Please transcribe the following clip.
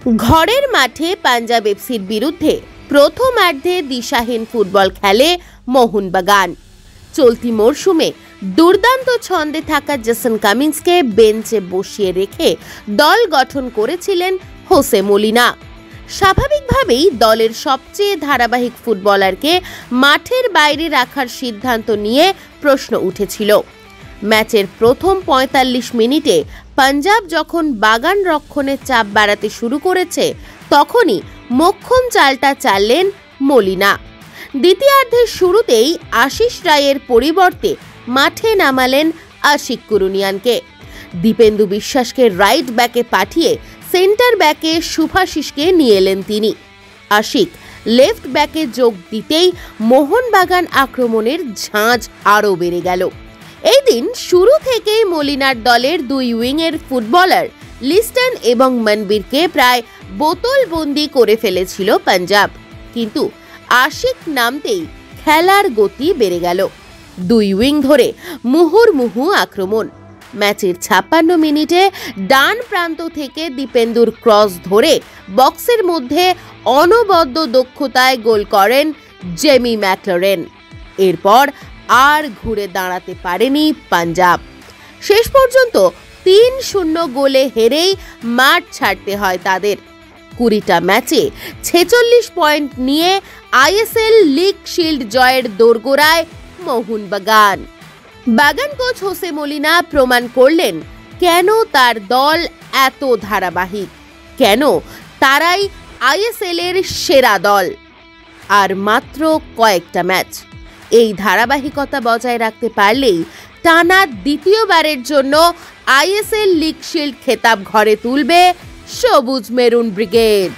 ঘরের মাঠে পাঞ্জাব এফসির বিরুদ্ধে প্রথমার্ধে দিশাহীন ফুটবল খেলে মোহনবাগান। চলতি মরশুমে দুর্দান্ত ছন্দে থাকা জেসন কামিন্সকে বেঞ্চে বসিয়ে রেখে দল গঠন করেছিলেন হোসে মলিনা। স্বাভাবিকভাবেই দলের সবচেয়ে ধারাবাহিক ফুটবলারকে মাঠের বাইরে রাখার সিদ্ধান্ত নিয়ে প্রশ্ন উঠেছিল। ম্যাচের প্রথম ৪৫ মিনিটে পাঞ্জাব যখন বাগান রক্ষণে চাপ বাড়াতে শুরু করেছে, তখনই মোক্ষম চালটা চাললেন মলিনা। দ্বিতীয়ার্ধের শুরুতেই আশিস রায়ের পরিবর্তে মাঠে নামালেন আশিক কুরুনিয়ানকে। দীপেন্দু বিশ্বাসকে রাইট ব্যাকে পাঠিয়ে সেন্টার ব্যাকে শুভাশিসকে নিয়ে এলেন তিনি। আশিক লেফট ব্যাকে যোগ দিতেই মোহনবাগান আক্রমণের ঝাঁজ আরও বেড়ে গেল। এই দিন শুরু থেকেই মলিনার দলের দুই উইংয়ের ফুটবলার লিস্টন এবং মনবীরকে প্রায় বোতলবন্দি করে ফেলেছিল পাঞ্জাব, কিন্তু আশিক নামতেই খেলার গতি বেড়ে গেল। দুই উইং ধরে মুহুর্মুহু আক্রমণ। ম্যাচের ৫৬ মিনিটে ডান প্রান্ত থেকে দীপেন্দুর ক্রস ধরে বক্সের মধ্যে অনবদ্য দক্ষতায় গোল করেন জেমি ম্যাকলারেন। এরপর আর ঘুরে দাঁড়াতে পারেনি পাঞ্জাব। শেষ পর্যন্ত ৩-০ গোলে হেরেই মাঠ ছাড়তে হয় তাদের। ২০টা ম্যাচে ৪৬ পয়েন্ট নিয়ে আইএসএল লিগ শিল্ড জয়ের দোরগোড়ায় মোহনবাগান। বাগান কোচ হোসে মলিনা প্রমাণ করলেন কেন তার দল এত ধারাবাহিক, কেন তারাই আইএসএল এর সেরা দল। আর মাত্র কয়েকটা ম্যাচ, এই ধারাবাহিকতা বজায় রাখতে পারলেই টানা দ্বিতীয়বারের জন্য আইএসএল লিগ শিল্ড খেতাব ঘরে তুলবে সবুজ মেরুন ব্রিগেড।